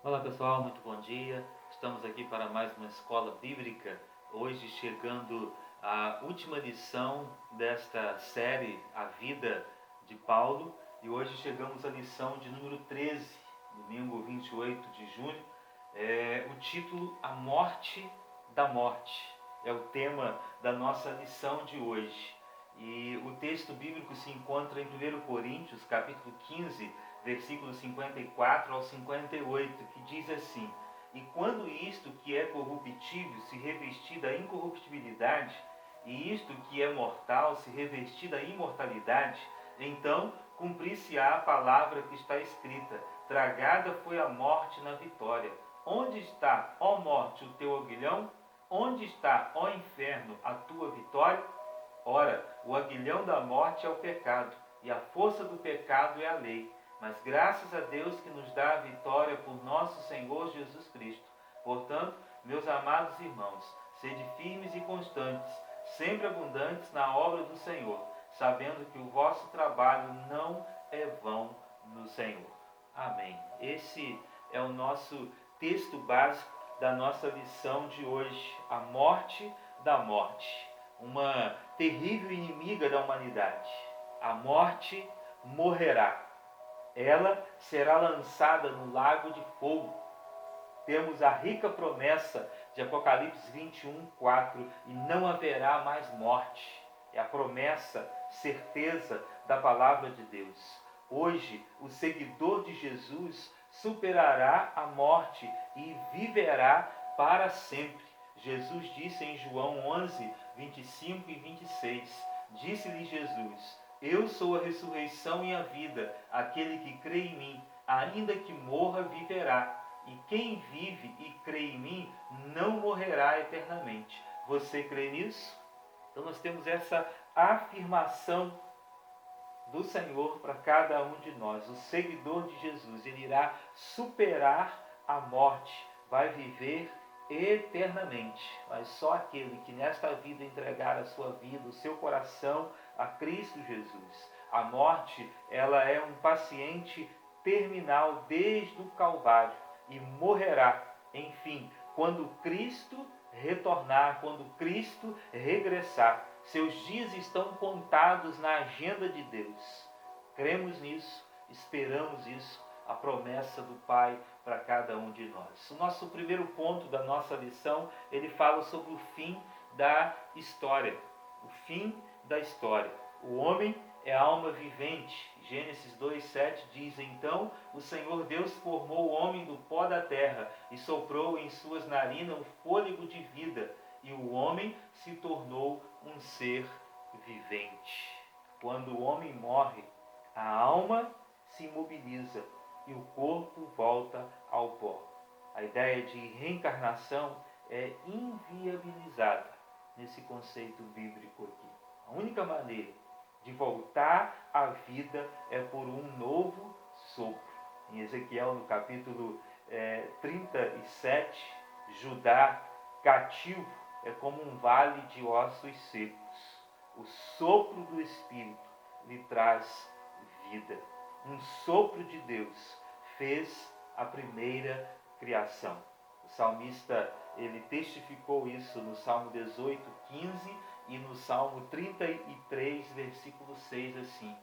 Olá pessoal, muito bom dia. Estamos aqui para mais uma escola bíblica. Hoje chegando à última lição desta série, A Vida de Paulo. E hoje chegamos à lição de número 13, domingo 28 de junho. O título A Morte da Morte é o tema da nossa lição de hoje. E o texto bíblico se encontra em 1 Coríntios, capítulo 15, versículos 54 ao 58, que diz assim: E quando isto que é corruptível se revestir da incorruptibilidade, e isto que é mortal se revestir da imortalidade, então cumprir-se-á a palavra que está escrita: Tragada foi a morte na vitória. Onde está, ó morte, o teu aguilhão? Onde está, ó inferno, a tua vitória? Ora, o aguilhão da morte é o pecado, e a força do pecado é a lei. Mas graças a Deus que nos dá a vitória por nosso Senhor Jesus Cristo. Portanto, meus amados irmãos, sede firmes e constantes, sempre abundantes na obra do Senhor, sabendo que o vosso trabalho não é vão no Senhor. Amém. Esse é o nosso texto básico da nossa lição de hoje, a morte da morte. Uma terrível inimiga da humanidade. A morte morrerá. Ela será lançada no lago de fogo. Temos a rica promessa de Apocalipse 21, 4, e não haverá mais morte. É a promessa, certeza da palavra de Deus. Hoje, o seguidor de Jesus superará a morte e viverá para sempre. Jesus disse em João 11, 25 e 26, disse-lhe Jesus: Eu sou a ressurreição e a vida. Aquele que crê em mim, ainda que morra, viverá. E quem vive e crê em mim, não morrerá eternamente. Você crê nisso? Então nós temos essa afirmação do Senhor para cada um de nós. O seguidor de Jesus, ele irá superar a morte, vai viver eternamente. Mas só aquele que nesta vida entregar a sua vida, o seu coração a Cristo Jesus. A morte, ela é um paciente terminal desde o Calvário e morrerá, enfim, quando Cristo retornar, quando Cristo regressar. Seus dias estão contados na agenda de Deus. Cremos nisso, esperamos isso, a promessa do Pai para cada um de nós. O nosso primeiro ponto da nossa lição, ele fala sobre o fim da história. O fim da história. O homem é a alma vivente. Gênesis 2:7 diz: Então o Senhor Deus formou o homem do pó da terra e soprou em suas narinas o fôlego de vida, e o homem se tornou um ser vivente. Quando o homem morre, a alma se imobiliza e o corpo volta ao pó. A ideia de reencarnação é inviabilizada nesse conceito bíblico aqui. A única maneira de voltar à vida é por um novo sopro. Em Ezequiel, no capítulo 37, Judá cativo é como um vale de ossos secos. O sopro do Espírito lhe traz vida. Um sopro de Deus fez a primeira criação. O salmista, ele testificou isso no Salmo 18, 15 e no Salmo 33, versículo 6, assim: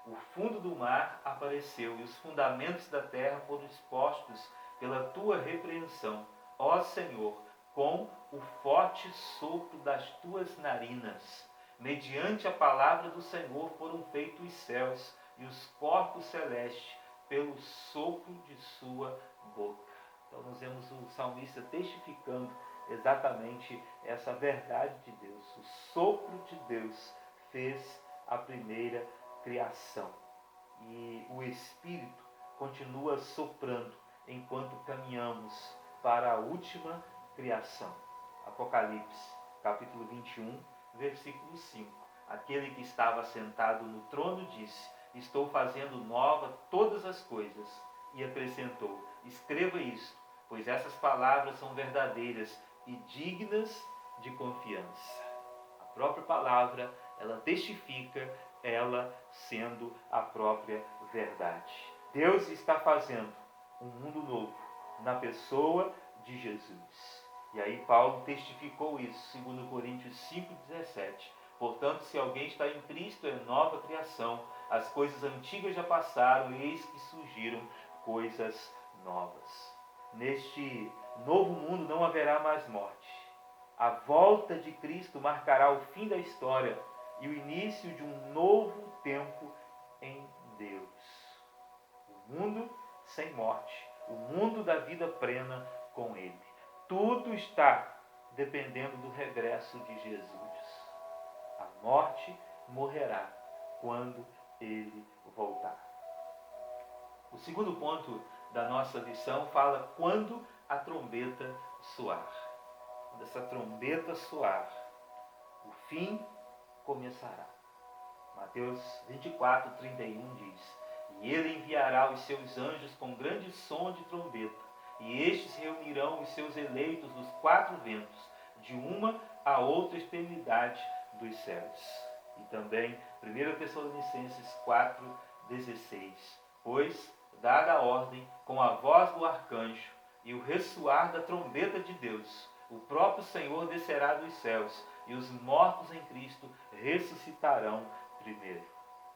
O fundo do mar apareceu e os fundamentos da terra foram expostos pela tua repreensão, ó Senhor, com o forte sopro das tuas narinas. Mediante a palavra do Senhor foram feitos os céus e os corpos celestes pelo sopro de sua boca. Então nós vemos o salmista testificando exatamente essa verdade de Deus. O sopro de Deus fez a primeira criação. E o Espírito continua soprando enquanto caminhamos para a última criação. Apocalipse, capítulo 21, versículo 5. Aquele que estava sentado no trono disse: Estou fazendo nova todas as coisas. E acrescentou: Escreva isto, pois essas palavras são verdadeiras e dignas de confiança. A própria palavra, ela testifica, ela sendo a própria verdade. Deus está fazendo um mundo novo, na pessoa de Jesus. E aí Paulo testificou isso, segundo Coríntios 5,17. Portanto, se alguém está em Cristo, é nova criação. As coisas antigas já passaram, e eis que surgiram coisas novas. Neste novo mundo não haverá mais morte. A volta de Cristo marcará o fim da história e o início de um novo tempo em Deus. O mundo sem morte, o mundo da vida plena com Ele. Tudo está dependendo do regresso de Jesus. A morte morrerá quando Ele voltar. O segundo ponto da nossa lição fala quando a trombeta soar. Quando essa trombeta soar, o fim começará. Mateus 24:31 diz: E ele enviará os seus anjos com grande som de trombeta, e estes reunirão os seus eleitos dos quatro ventos, de uma a outra extremidade dos céus. E também 1 Tessalonicenses 4:16: Pois, dada a ordem, com a voz do arcanjo e o ressoar da trombeta de Deus, o próprio Senhor descerá dos céus, e os mortos em Cristo ressuscitarão primeiro.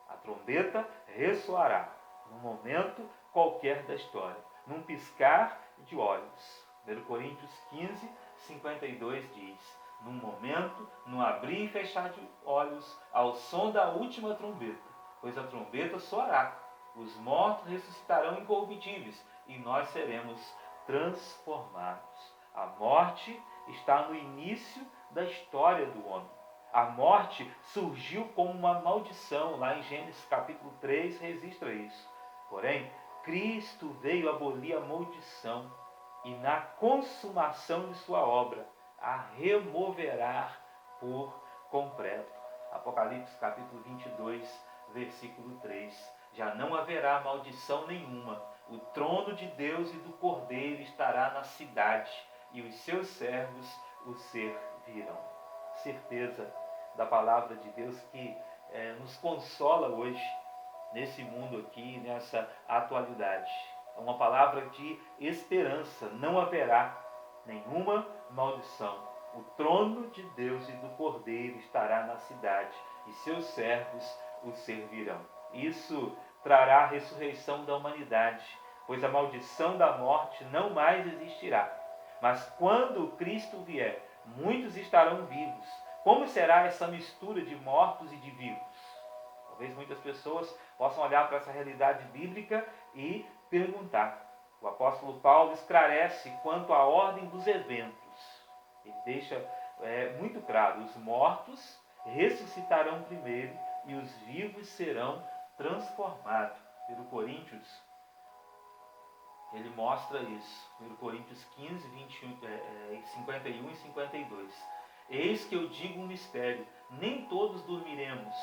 A trombeta ressoará num momento qualquer da história, num piscar de olhos. 1 Coríntios 15:52 diz: Num momento, num abrir e fechar de olhos, ao som da última trombeta, pois a trombeta soará. Os mortos ressuscitarão incorruptíveis e nós seremos transformados. A morte está no início da história do homem. A morte surgiu como uma maldição. Lá em Gênesis capítulo 3 registra isso. Porém, Cristo veio abolir a maldição e na consumação de sua obra a removerá por completo. Apocalipse capítulo 22, versículo 3. Já não haverá maldição nenhuma. O trono de Deus e do Cordeiro estará na cidade, e os seus servos o servirão. Certeza da palavra de Deus que nos consola hoje, nesse mundo aqui, nessa atualidade. É uma palavra de esperança. Não haverá nenhuma maldição. O trono de Deus e do Cordeiro estará na cidade, e seus servos o servirão. Isso trará a ressurreição da humanidade, pois a maldição da morte não mais existirá. Mas quando Cristo vier, muitos estarão vivos. Como será essa mistura de mortos e de vivos? Talvez muitas pessoas possam olhar para essa realidade bíblica e perguntar. O apóstolo Paulo esclarece quanto à ordem dos eventos. Ele deixa muito claro: os mortos ressuscitarão primeiro e os vivos serão transformados. 1 Coríntios, ele mostra isso. 1 Coríntios 15, 51 e 52. Eis que eu digo um mistério: nem todos dormiremos,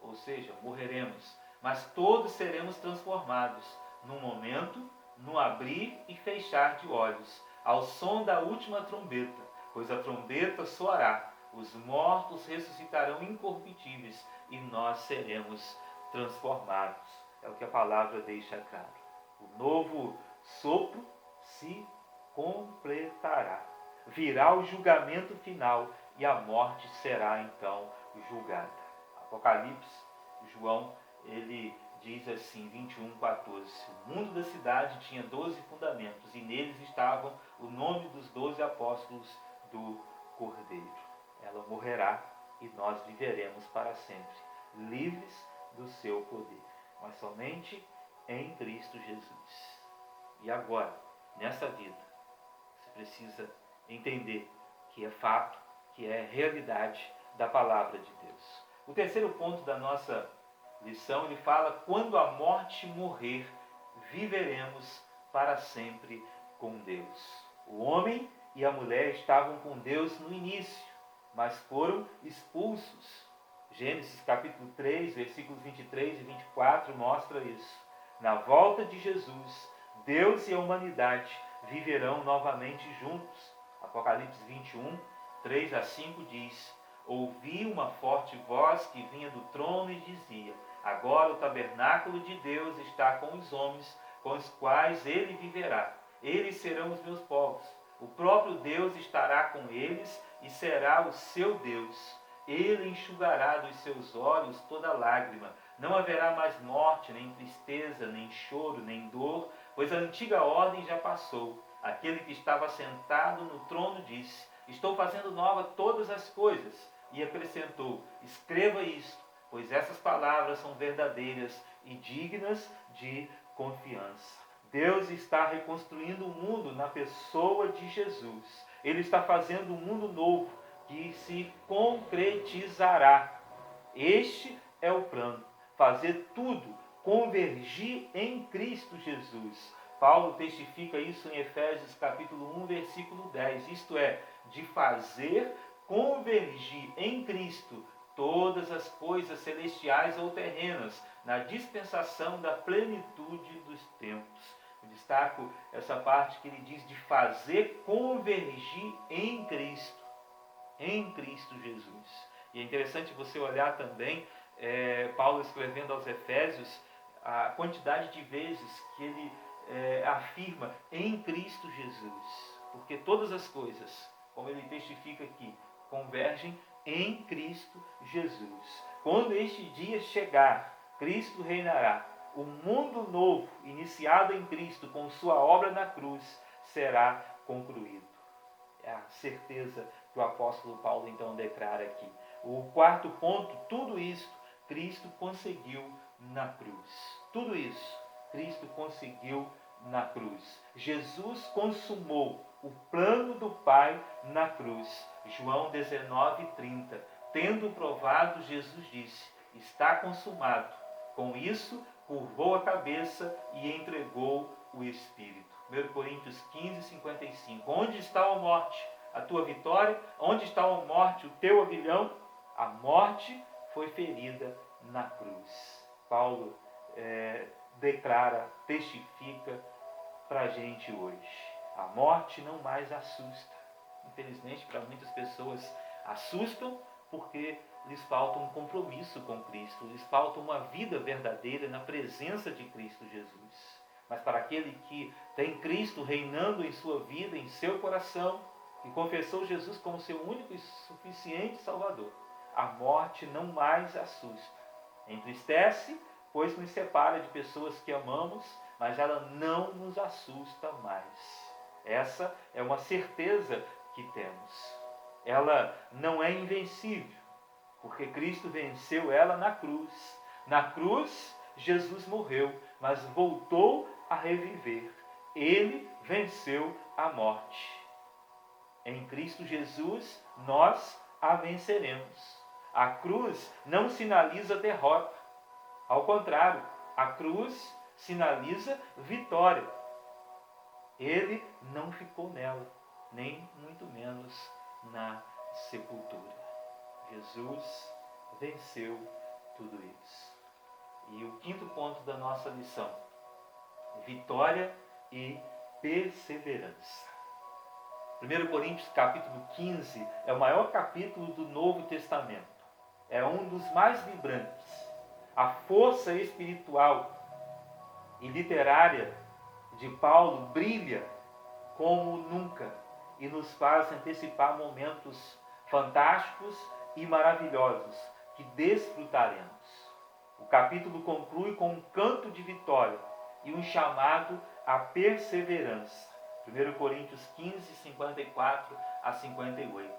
ou seja, morreremos, mas todos seremos transformados, num momento, no abrir e fechar de olhos, ao som da última trombeta, pois a trombeta soará, os mortos ressuscitarão incorruptíveis e nós seremos transformados. É o que a palavra deixa claro. O novo sopro se completará. Virá o julgamento final e a morte será então julgada. Apocalipse, João, ele diz assim, 21:14: O mundo da cidade tinha 12 fundamentos e neles estavam o nome dos 12 apóstolos do Cordeiro. Ela morrerá e nós viveremos para sempre, livres do seu poder, mas somente em Cristo Jesus. E agora, nessa vida, você precisa entender que é fato, que é realidade da palavra de Deus. O terceiro ponto da nossa lição, ele fala: quando a morte morrer, viveremos para sempre com Deus. O homem e a mulher estavam com Deus no início, mas foram expulsos. Gênesis capítulo 3, versículos 23 e 24 mostra isso. Na volta de Jesus, Deus e a humanidade viverão novamente juntos. Apocalipse 21, 3 a 5 diz: Ouvi uma forte voz que vinha do trono e dizia: Agora o tabernáculo de Deus está com os homens, com os quais ele viverá. eles serão os meus povos. O próprio Deus estará com eles e será o seu Deus. Ele enxugará dos seus olhos toda lágrima. Não haverá mais morte, nem tristeza, nem choro, nem dor, pois a antiga ordem já passou. Aquele que estava sentado no trono disse: estou fazendo nova todas as coisas. E acrescentou: escreva isto, pois essas palavras são verdadeiras e dignas de confiança. Deus está reconstruindo o mundo na pessoa de Jesus. Ele está fazendo um mundo novo que se concretizará. Este é o plano: fazer tudo convergir em Cristo Jesus. Paulo testifica isso em Efésios capítulo 1, versículo 10. Isto é, de fazer convergir em Cristo todas as coisas celestiais ou terrenas, na dispensação da plenitude dos tempos. Eu destaco essa parte que ele diz de fazer convergir em Cristo Jesus. E é interessante você olhar também, Paulo escrevendo aos Efésios, a quantidade de vezes que ele afirma em Cristo Jesus. Porque todas as coisas, como ele testifica aqui, convergem em Cristo Jesus. Quando este dia chegar, Cristo reinará. O mundo novo, iniciado em Cristo com sua obra na cruz, será concluído. É a certeza que o apóstolo Paulo então declara aqui. O quarto ponto: tudo isso Cristo conseguiu na cruz. Tudo isso Cristo conseguiu na cruz. Jesus consumou o plano do Pai na cruz. João 19:30. Tendo provado, Jesus disse: está consumado. Com isso, curvou a cabeça e entregou o Espírito. 1 Coríntios 15:55. Onde está a morte, a tua vitória? Onde está a morte, o teu aguilhão? A morte foi ferida na cruz. Paulo declara, testifica para a gente hoje. A morte não mais assusta. Infelizmente, para muitas pessoas assustam porque lhes falta um compromisso com Cristo, lhes falta uma vida verdadeira na presença de Cristo Jesus. Mas para aquele que tem Cristo reinando em sua vida, em seu coração, que confessou Jesus como seu único e suficiente Salvador, a morte não mais assusta. Entristece, pois nos separa de pessoas que amamos, mas ela não nos assusta mais. Essa é uma certeza que temos. Ela não é invencível, porque Cristo venceu ela na cruz. Na cruz, Jesus morreu, mas voltou a reviver. Ele venceu a morte. Em Cristo Jesus, nós a venceremos. A cruz não sinaliza derrota. Ao contrário, a cruz sinaliza vitória. Ele não ficou nela, nem muito menos na sepultura. Jesus venceu tudo isso. E o quinto ponto da nossa lição: vitória e perseverança. 1 Coríntios capítulo 15 é o maior capítulo do Novo Testamento. É um dos mais vibrantes. A força espiritual e literária de Paulo brilha como nunca e nos faz antecipar momentos fantásticos e maravilhosos que desfrutaremos. O capítulo conclui com um canto de vitória e um chamado à perseverança. 1 Coríntios 15, 54 a 58.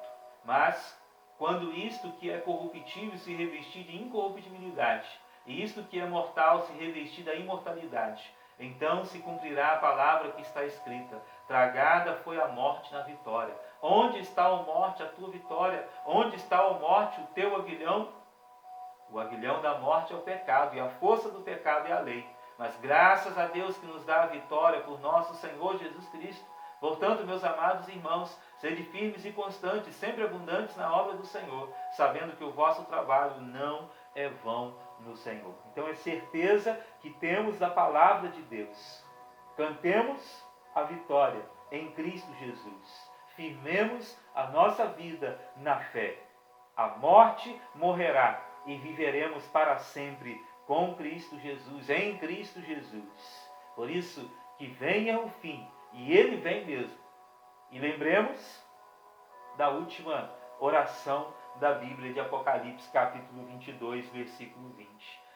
Mas, quando isto que é corruptível se revestir de incorruptibilidade, e isto que é mortal se revestir da imortalidade, então se cumprirá a palavra que está escrita: tragada foi a morte na vitória. Onde está, a morte, a tua vitória? Onde está, a morte, o teu aguilhão? O aguilhão da morte é o pecado, e a força do pecado é a lei. Mas graças a Deus que nos dá a vitória por nosso Senhor Jesus Cristo. Portanto, meus amados irmãos, sede firmes e constantes, sempre abundantes na obra do Senhor, sabendo que o vosso trabalho não é vão no Senhor. Então é certeza que temos da palavra de Deus. Cantemos a vitória em Cristo Jesus. Firmemos a nossa vida na fé. A morte morrerá e viveremos para sempre com Cristo Jesus, em Cristo Jesus. Por isso, que venha o fim E Ele vem mesmo. E lembremos da última oração da Bíblia de Apocalipse, capítulo 22, versículo 20.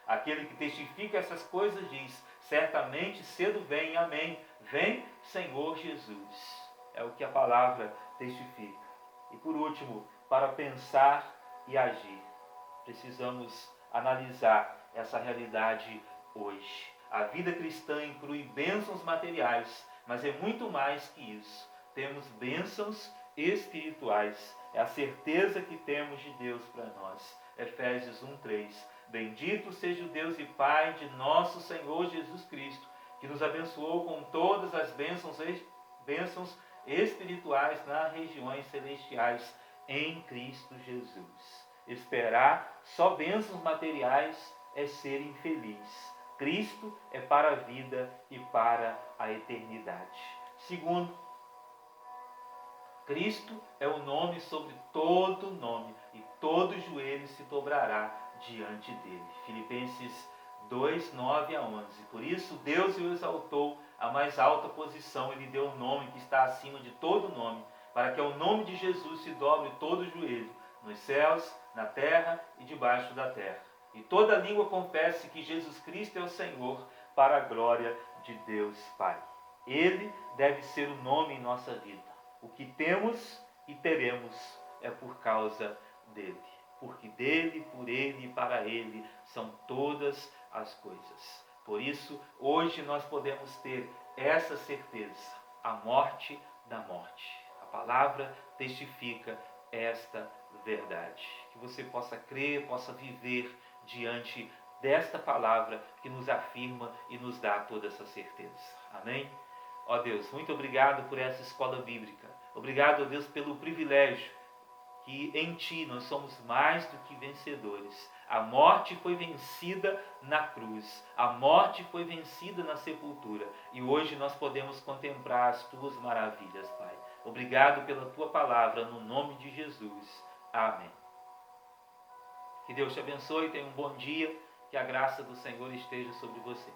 Aquele que testifica essas coisas diz: certamente cedo vem, amém. Vem, Senhor Jesus. É o que a palavra testifica. E por último, para pensar e agir, precisamos analisar essa realidade hoje. A vida cristã inclui bênçãos materiais, mas é muito mais que isso. Temos bênçãos espirituais. É a certeza que temos de Deus para nós. Efésios 1:3. Bendito seja o Deus e Pai de nosso Senhor Jesus Cristo, que nos abençoou com todas as bênçãos espirituais nas regiões celestiais em Cristo Jesus. Esperar só bênçãos materiais é ser infeliz. Cristo é para a vida e para a eternidade. Segundo, Cristo é o nome sobre todo nome, e todo joelho se dobrará diante dele. Filipenses 2, 9 a 11. Por isso Deus o exaltou à mais alta posição, ele deu um nome que está acima de todo nome, para que ao nome de Jesus se dobre todo joelho, nos céus, na terra e debaixo da terra. E toda língua confesse que Jesus Cristo é o Senhor, para a glória de Deus Pai. Ele deve ser o nome em nossa vida. O que temos e teremos é por causa dele. Porque dele, por ele e para ele são todas as coisas. Por isso, hoje nós podemos ter essa certeza, a morte da morte. A palavra testifica esta verdade. Que você possa crer, possa viver diante desta palavra que nos afirma e nos dá toda essa certeza. Amém? Ó Deus, muito obrigado por essa escola bíblica. Obrigado, ó Deus, pelo privilégio que em Ti nós somos mais do que vencedores. A morte foi vencida na cruz. A morte foi vencida na sepultura. E hoje nós podemos contemplar as Tuas maravilhas, Pai. Obrigado pela Tua palavra, no nome de Jesus. Amém. Que Deus te abençoe, tenha um bom dia, que a graça do Senhor esteja sobre você.